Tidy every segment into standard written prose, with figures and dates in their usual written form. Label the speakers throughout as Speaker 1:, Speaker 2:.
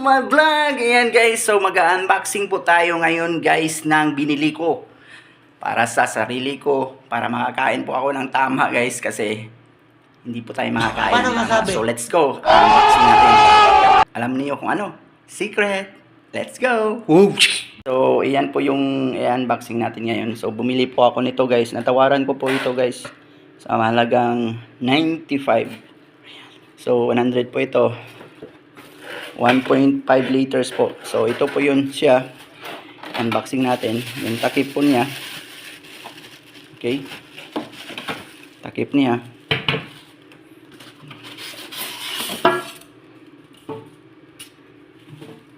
Speaker 1: my vlog! Ayan guys, so mag-unboxing po tayo ngayon guys ng binili ko para sa sarili ko, para makakain po ako ng tama guys kasi hindi po tayo makakain.
Speaker 2: Paano masabi?
Speaker 1: So let's go, unboxing natin. Alam niyo kung ano? Secret! Let's go! Woo! So ayan po yung i-unboxing natin ngayon. So bumili po ako nito guys, natawaran ko po ito guys sa mahalagang 95. So 100 po ito. 1.5 liters po. So ito po yun siya. Unboxing natin. Yung takip po niya. Okay. Takip niya.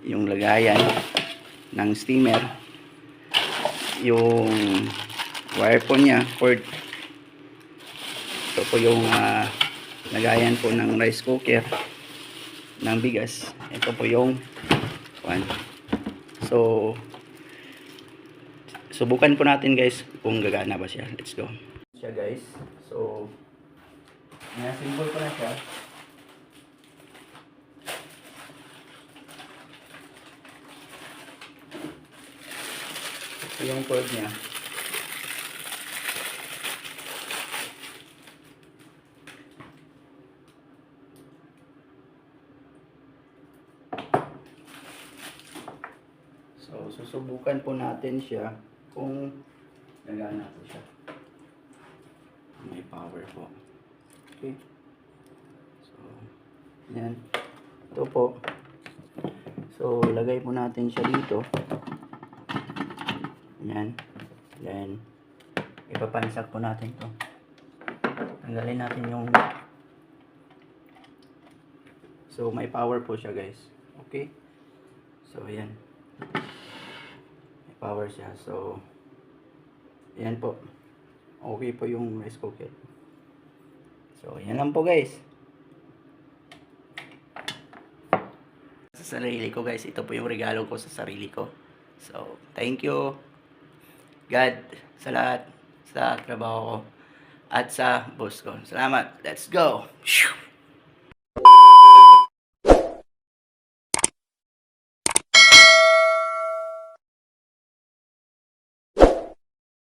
Speaker 1: Yung lagayan ng steamer. Yung wire po niya. Cord. Ito po yung lagayan po ng rice cooker ng bigas. Ito po yung one. So subukan po natin guys kung gagana ba siya. Let's go. Siya guys. So na-symbol ko na siya. Ito yung cord niya. So, susubukan po natin siya kung gagana po siya. May power po. Okay. So, yan. Ito po. So, lagay po natin siya dito. Yan. Then, ipapansak po natin ito. Tanggalin natin yung... So, may power po siya guys. Okay. So, yan. Power siya. So yan po. Okay po yung rice cooker. So yan lang po guys. Sa sarili ko guys, ito po yung regalo ko sa sarili ko. So thank you God sa lahat, sa trabaho ko at sa boss ko. Salamat. Let's go.